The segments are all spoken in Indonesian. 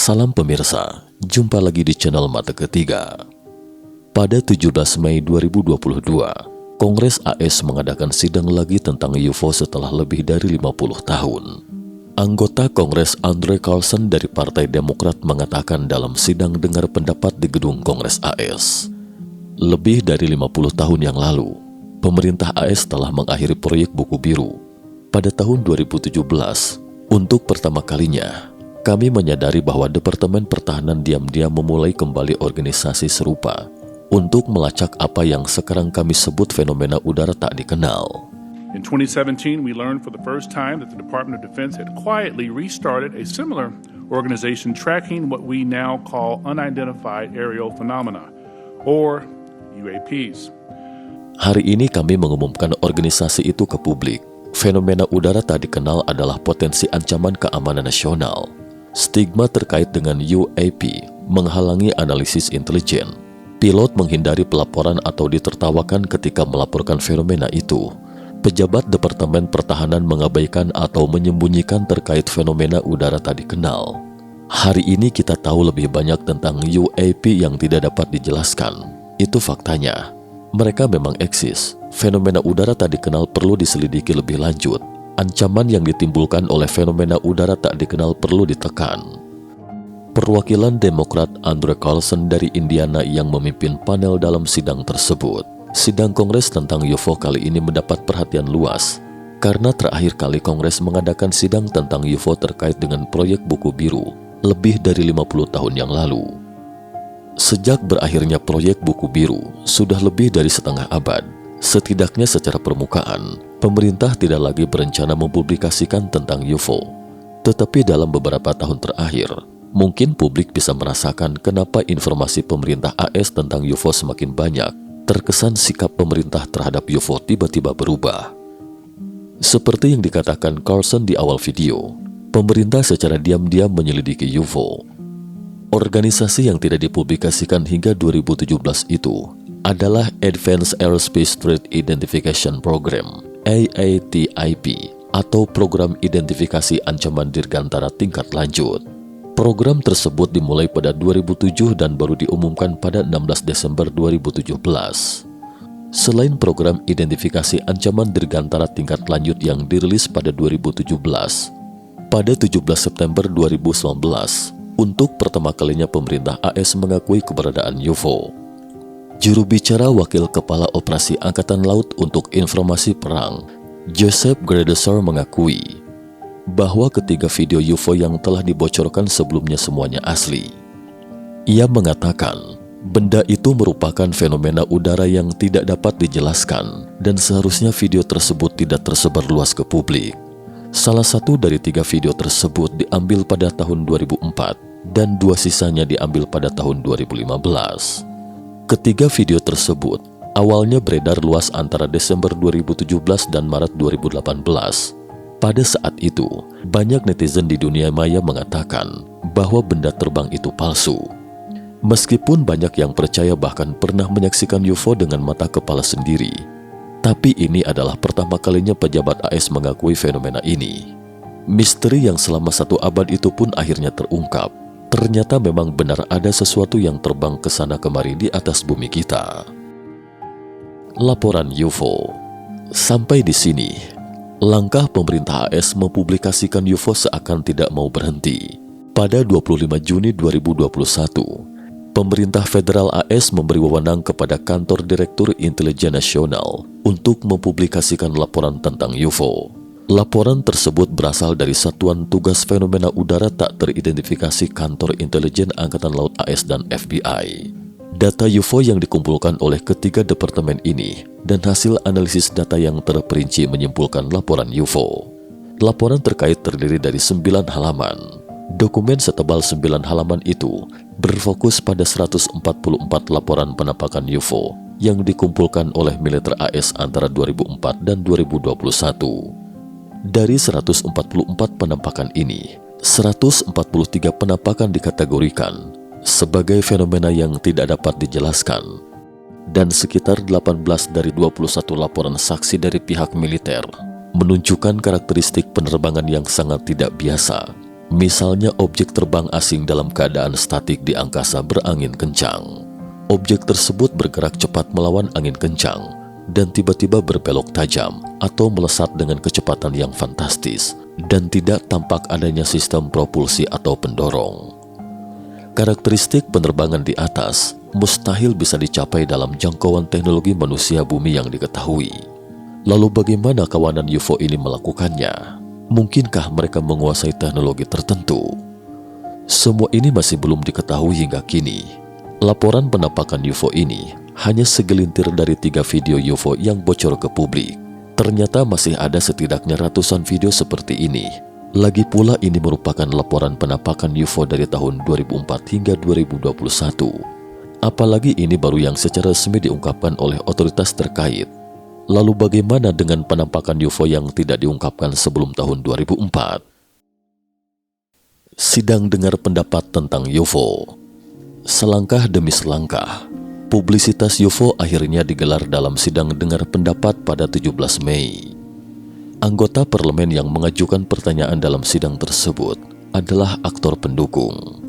Salam pemirsa, jumpa lagi di channel Mata Ketiga. Pada 17 Mei 2022, Kongres AS mengadakan sidang lagi tentang UFO setelah lebih dari 50 tahun. Anggota Kongres Andre Carlson dari Partai Demokrat mengatakan dalam sidang dengar pendapat di gedung Kongres AS, lebih dari 50 tahun yang lalu, pemerintah AS telah mengakhiri proyek buku biru. Pada tahun 2017, untuk pertama kalinya, kami menyadari bahwa Departemen Pertahanan diam-diam memulai kembali organisasi serupa untuk melacak apa yang sekarang kami sebut fenomena udara tak dikenal. In 2017, we learned for the first time that the Department of Defense had quietly restarted a similar organization tracking what we now call unidentified aerial phenomena, or UAPs. Hari ini kami mengumumkan organisasi itu ke publik. Fenomena udara tak dikenal adalah potensi ancaman keamanan nasional. Stigma terkait dengan UAP menghalangi analisis intelijen. Pilot menghindari pelaporan atau ditertawakan ketika melaporkan fenomena itu. Pejabat Departemen Pertahanan mengabaikan atau menyembunyikan terkait fenomena udara tak dikenal. Hari ini kita tahu lebih banyak tentang UAP yang tidak dapat dijelaskan. Itu faktanya. Mereka memang eksis. Fenomena udara tak dikenal perlu diselidiki lebih lanjut. Ancaman yang ditimbulkan oleh fenomena udara tak dikenal perlu ditekan. Perwakilan Demokrat Andre Carlson dari Indiana yang memimpin panel dalam sidang tersebut. Sidang Kongres tentang UFO kali ini mendapat perhatian luas karena terakhir kali Kongres mengadakan sidang tentang UFO terkait dengan proyek buku biru lebih dari 50 tahun yang lalu. Sejak berakhirnya proyek buku biru sudah lebih dari setengah abad. Setidaknya secara permukaan, pemerintah tidak lagi berencana mempublikasikan tentang UFO. Tetapi dalam beberapa tahun terakhir, mungkin publik bisa merasakan kenapa informasi pemerintah AS tentang UFO semakin banyak. Terkesan sikap pemerintah terhadap UFO tiba-tiba berubah. Seperti yang dikatakan Carlson di awal video, pemerintah secara diam-diam menyelidiki UFO. Organisasi yang tidak dipublikasikan hingga 2017 itu adalah Advanced Aerospace Threat Identification Program (AATIP) atau Program Identifikasi Ancaman Dirgantara Tingkat Lanjut. Program tersebut dimulai pada 2007 dan baru diumumkan pada 16 Desember 2017. Selain program identifikasi ancaman dirgantara tingkat lanjut yang dirilis pada 2017, pada 17 September 2019, untuk pertama kalinya pemerintah AS mengakui keberadaan UFO. Juru bicara Wakil Kepala Operasi Angkatan Laut untuk Informasi Perang, Joseph Gradesar mengakui bahwa ketiga video UFO yang telah dibocorkan sebelumnya semuanya asli. Ia mengatakan, benda itu merupakan fenomena udara yang tidak dapat dijelaskan dan seharusnya video tersebut tidak tersebar luas ke publik. Salah satu dari tiga video tersebut diambil pada tahun 2004 dan dua sisanya diambil pada tahun 2015. Ketiga video tersebut awalnya beredar luas antara Desember 2017 dan Maret 2018. Pada saat itu, banyak netizen di dunia maya mengatakan bahwa benda terbang itu palsu. Meskipun banyak yang percaya bahkan pernah menyaksikan UFO dengan mata kepala sendiri, tapi ini adalah pertama kalinya pejabat AS mengakui fenomena ini. Misteri yang selama satu abad itu pun akhirnya terungkap. Ternyata memang benar ada sesuatu yang terbang ke sana kemari di atas bumi kita. Laporan UFO. Sampai di sini, langkah pemerintah AS mempublikasikan UFO seakan tidak mau berhenti. Pada 25 Juni 2021, pemerintah federal AS memberi wewenang kepada Kantor Direktur Intelijen Nasional untuk mempublikasikan laporan tentang UFO. Laporan tersebut berasal dari Satuan Tugas Fenomena Udara Tak Teridentifikasi Kantor Intelijen Angkatan Laut AS dan FBI. Data UFO yang dikumpulkan oleh ketiga departemen ini dan hasil analisis data yang terperinci menyimpulkan laporan UFO. Laporan terkait terdiri dari 9 halaman. Dokumen setebal 9 halaman itu berfokus pada 144 laporan penampakan UFO yang dikumpulkan oleh militer AS antara 2004 dan 2021. Dari 144 penampakan ini, 143 penampakan dikategorikan sebagai fenomena yang tidak dapat dijelaskan, dan sekitar 18 dari 21 laporan saksi dari pihak militer menunjukkan karakteristik penerbangan yang sangat tidak biasa. Misalnya objek terbang asing dalam keadaan statik di angkasa berangin kencang. Objek tersebut bergerak cepat melawan angin kencang dan tiba-tiba berbelok tajam atau melesat dengan kecepatan yang fantastis dan tidak tampak adanya sistem propulsi atau pendorong. Karakteristik penerbangan di atas mustahil bisa dicapai dalam jangkauan teknologi manusia bumi yang diketahui. Lalu bagaimana kawanan UFO ini melakukannya? Mungkinkah mereka menguasai teknologi tertentu? Semua ini masih belum diketahui hingga kini. Laporan penampakan UFO ini hanya segelintir dari 3 video UFO yang bocor ke publik. Ternyata masih ada setidaknya ratusan video seperti ini. Lagi pula ini merupakan laporan penampakan UFO dari tahun 2004 hingga 2021. Apalagi ini baru yang secara resmi diungkapkan oleh otoritas terkait. Lalu bagaimana dengan penampakan UFO yang tidak diungkapkan sebelum tahun 2004? Sidang dengar pendapat tentang UFO. Selangkah demi selangkah, publisitas UFO akhirnya digelar dalam sidang dengar pendapat pada 17 Mei. Anggota parlemen yang mengajukan pertanyaan dalam sidang tersebut adalah aktor pendukung.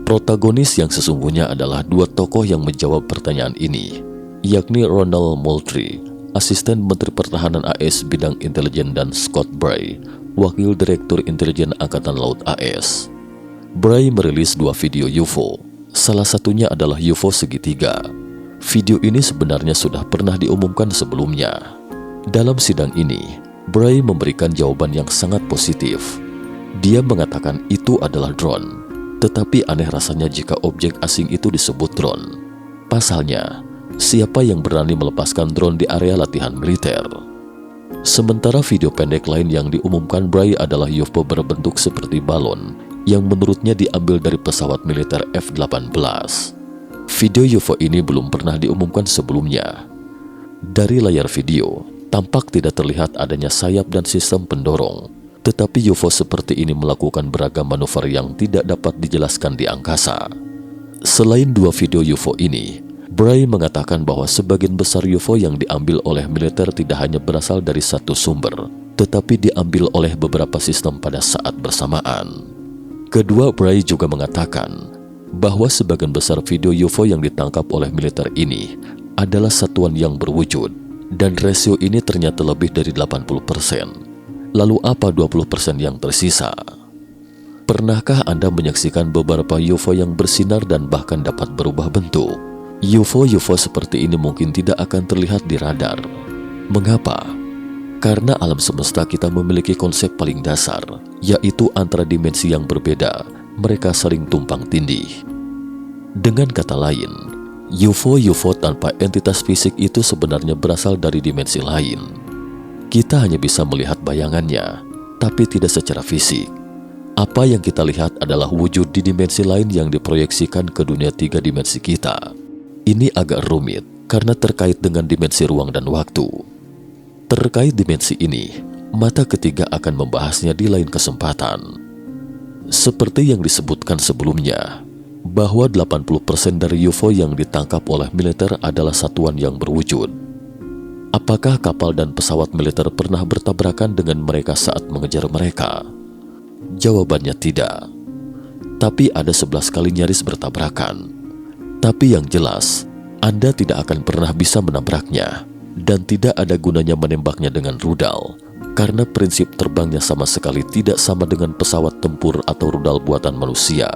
Protagonis yang sesungguhnya adalah 2 tokoh yang menjawab pertanyaan ini, yakni Ronald Moultrie, Asisten Menteri Pertahanan AS bidang intelijen, dan Scott Bray, Wakil Direktur Intelijen Angkatan Laut AS. Bray merilis 2 video UFO. Salah satunya adalah UFO segitiga. Video ini sebenarnya sudah pernah diumumkan sebelumnya. Dalam sidang ini, Bray memberikan jawaban yang sangat positif. Dia mengatakan itu adalah drone, tetapi aneh rasanya jika objek asing itu disebut drone. Pasalnya, siapa yang berani melepaskan drone di area latihan militer? Sementara video pendek lain yang diumumkan Bray adalah UFO berbentuk seperti balon yang menurutnya diambil dari pesawat militer F-18. Video UFO ini belum pernah diumumkan sebelumnya. Dari layar video, tampak tidak terlihat adanya sayap dan sistem pendorong, tetapi UFO seperti ini melakukan beragam manuver yang tidak dapat dijelaskan di angkasa. Selain 2 video UFO ini, Bray mengatakan bahwa sebagian besar UFO yang diambil oleh militer tidak hanya berasal dari satu sumber, tetapi diambil oleh beberapa sistem pada saat bersamaan. Kedua, Bray juga mengatakan bahwa sebagian besar video UFO yang ditangkap oleh militer ini adalah satuan yang berwujud, dan rasio ini ternyata lebih dari 80%. Lalu apa 20% yang tersisa? Pernahkah Anda menyaksikan beberapa UFO yang bersinar dan bahkan dapat berubah bentuk? UFO seperti ini mungkin tidak akan terlihat di radar. Mengapa? Karena alam semesta kita memiliki konsep paling dasar, yaitu antara dimensi yang berbeda, mereka saling tumpang tindih. Dengan kata lain, UFO tanpa entitas fisik itu sebenarnya berasal dari dimensi lain. Kita hanya bisa melihat bayangannya, tapi tidak secara fisik. Apa yang kita lihat adalah wujud di dimensi lain yang diproyeksikan ke dunia 3 dimensi kita. Ini agak rumit karena terkait dengan dimensi ruang dan waktu. Terkait dimensi ini, mata ketiga akan membahasnya di lain kesempatan. Seperti yang disebutkan sebelumnya, bahwa 80% dari UFO yang ditangkap oleh militer adalah satuan yang berwujud. Apakah kapal dan pesawat militer pernah bertabrakan dengan mereka saat mengejar mereka? Jawabannya tidak. Tapi ada 11 kali nyaris bertabrakan. Tapi yang jelas, Anda tidak akan pernah bisa menabraknya, dan tidak ada gunanya menembaknya dengan rudal, karena prinsip terbangnya sama sekali tidak sama dengan pesawat tempur atau rudal buatan manusia.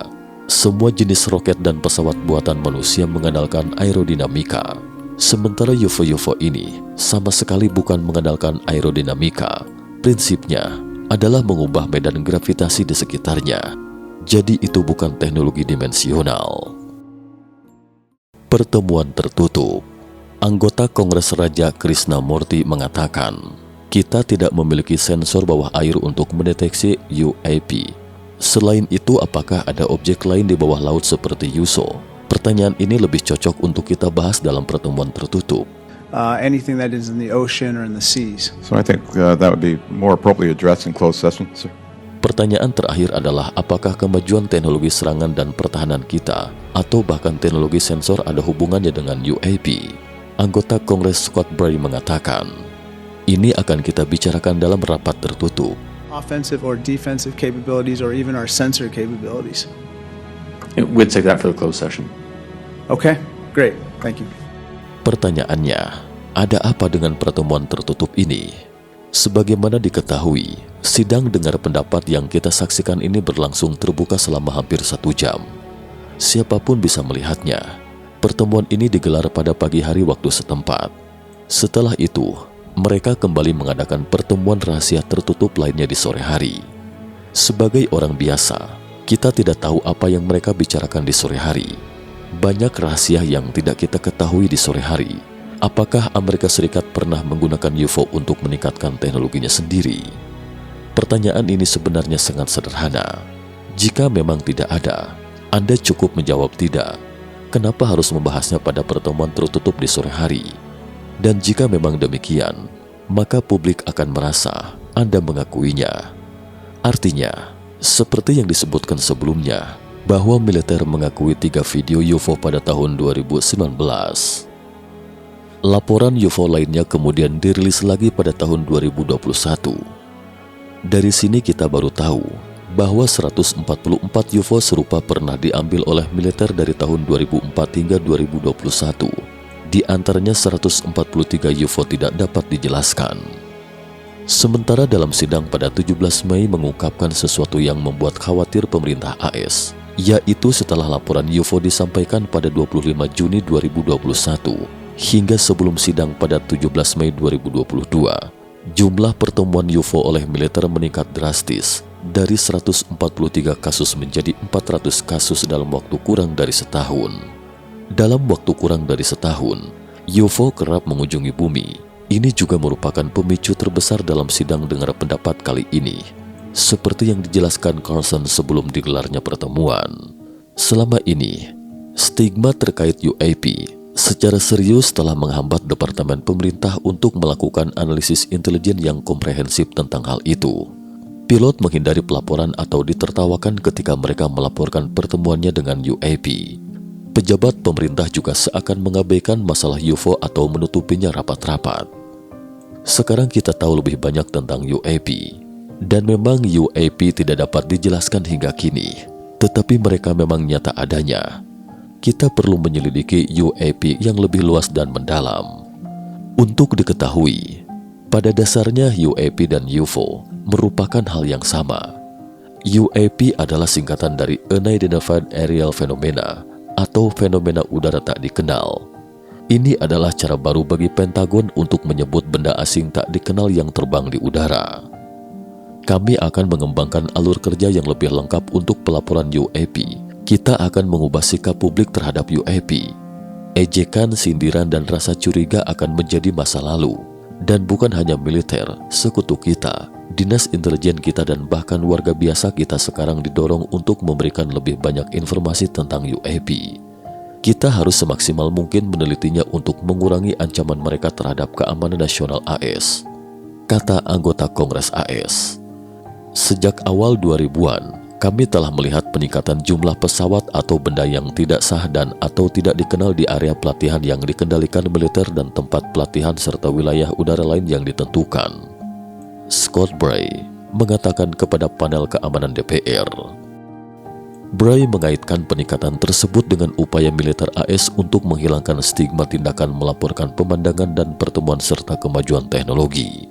Semua jenis roket dan pesawat buatan manusia mengandalkan aerodinamika, sementara UFO ini sama sekali bukan mengandalkan aerodinamika. Prinsipnya adalah mengubah medan gravitasi di sekitarnya, jadi itu bukan teknologi dimensional. Pertemuan tertutup. Anggota Kongres Raja Krishnamurti mengatakan, kita tidak memiliki sensor bawah air untuk mendeteksi UAP. Selain itu, apakah ada objek lain di bawah laut seperti USO? Pertanyaan ini lebih cocok untuk kita bahas dalam pertemuan tertutup. Anything that is in the ocean or in the seas. So I think that would be more appropriately addressed in closed session, sir. Pertanyaan terakhir adalah apakah kemajuan teknologi serangan dan pertahanan kita atau bahkan teknologi sensor ada hubungannya dengan UAP? Anggota Kongres Scott Bray mengatakan, ini akan kita bicarakan dalam rapat tertutup. offensive or defensive capabilities, or even our sensor capabilities. We'd save that for the closed session. Okay, great. Thank you. Pertanyaannya, ada apa dengan pertemuan tertutup ini? Sebagaimana diketahui, sidang dengar pendapat yang kita saksikan ini berlangsung terbuka selama hampir 1 jam. Siapapun bisa melihatnya. Pertemuan ini digelar pada pagi hari waktu setempat. Setelah itu, mereka kembali mengadakan pertemuan rahasia tertutup lainnya di sore hari. Sebagai orang biasa, kita tidak tahu apa yang mereka bicarakan di sore hari. Banyak rahasia yang tidak kita ketahui di sore hari. Apakah Amerika Serikat pernah menggunakan UFO untuk meningkatkan teknologinya sendiri? Pertanyaan ini sebenarnya sangat sederhana. Jika memang tidak ada, Anda cukup menjawab tidak. Kenapa harus membahasnya pada pertemuan tertutup di sore hari? Dan jika memang demikian, maka publik akan merasa Anda mengakuinya. Artinya, seperti yang disebutkan sebelumnya, bahwa militer mengakui 3 video UFO pada tahun 2019. Laporan UFO lainnya kemudian dirilis lagi pada tahun 2021. Dari sini kita baru tahu bahwa 144 UFO serupa pernah diambil oleh militer dari tahun 2004 hingga 2021. Di antaranya 143 UFO tidak dapat dijelaskan. Sementara dalam sidang pada 17 Mei mengungkapkan sesuatu yang membuat khawatir pemerintah AS, yaitu setelah laporan UFO disampaikan pada 25 Juni 2021 hingga sebelum sidang pada 17 Mei 2022, jumlah pertemuan UFO oleh militer meningkat drastis dari 143 kasus menjadi 400 kasus dalam waktu kurang dari setahun. Dalam waktu kurang dari setahun, UFO kerap mengunjungi bumi. Ini juga merupakan pemicu terbesar dalam sidang dengar pendapat kali ini, seperti yang dijelaskan Carlson sebelum digelarnya pertemuan. Selama ini, stigma terkait UAP secara serius telah menghambat Departemen Pemerintah untuk melakukan analisis intelijen yang komprehensif tentang hal itu. Pilot menghindari pelaporan atau ditertawakan ketika mereka melaporkan pertemuannya dengan UAP. Pejabat pemerintah juga seakan mengabaikan masalah UFO atau menutupinya rapat-rapat. Sekarang kita tahu lebih banyak tentang UAP. Dan memang UAP tidak dapat dijelaskan hingga kini. Tetapi mereka memang nyata adanya. Kita perlu menyelidiki UAP yang lebih luas dan mendalam. Untuk diketahui, pada dasarnya UAP dan UFO merupakan hal yang sama. UAP adalah singkatan dari Unidentified Aerial Phenomena atau fenomena udara tak dikenal. Ini adalah cara baru bagi Pentagon untuk menyebut benda asing tak dikenal yang terbang di udara. Kami akan mengembangkan alur kerja yang lebih lengkap untuk pelaporan UAP. Kita akan mengubah sikap publik terhadap UAP. Ejekan, sindiran, dan rasa curiga akan menjadi masa lalu. Dan bukan hanya militer, sekutu kita, dinas intelijen kita, dan bahkan warga biasa kita sekarang didorong untuk memberikan lebih banyak informasi tentang UAP. Kita harus semaksimal mungkin menelitinya untuk mengurangi ancaman mereka terhadap keamanan nasional AS, kata anggota Kongres AS. Sejak awal 2000-an, kami telah melihat peningkatan jumlah pesawat atau benda yang tidak sah dan atau tidak dikenal di area pelatihan yang dikendalikan militer dan tempat pelatihan serta wilayah udara lain yang ditentukan. Scott Bray mengatakan kepada panel keamanan DPR. Bray mengaitkan peningkatan tersebut dengan upaya militer AS untuk menghilangkan stigma tindakan melaporkan pemandangan dan pertemuan serta kemajuan teknologi.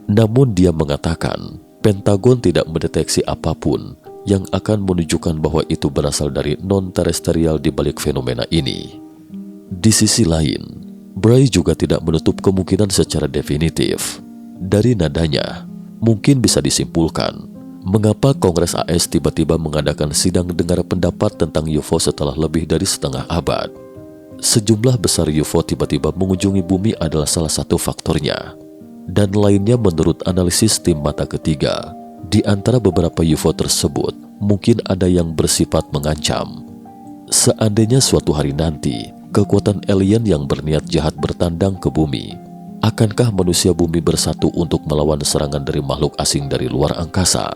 Namun dia mengatakan, Pentagon tidak mendeteksi apapun yang akan menunjukkan bahwa itu berasal dari non-terestrial di balik fenomena ini. Di sisi lain, Bray juga tidak menutup kemungkinan secara definitif. Dari nadanya, mungkin bisa disimpulkan mengapa Kongres AS tiba-tiba mengadakan sidang dengar pendapat tentang UFO setelah lebih dari setengah abad. Sejumlah besar UFO tiba-tiba mengunjungi bumi adalah salah satu faktornya. Dan lainnya menurut analisis tim mata ketiga, di antara beberapa UFO tersebut, mungkin ada yang bersifat mengancam. Seandainya suatu hari nanti, kekuatan alien yang berniat jahat bertandang ke bumi, akankah manusia bumi bersatu untuk melawan serangan dari makhluk asing dari luar angkasa?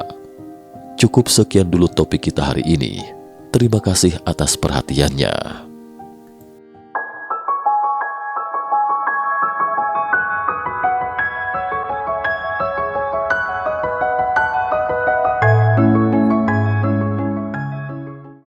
Cukup sekian dulu topik kita hari ini. Terima kasih atas perhatiannya.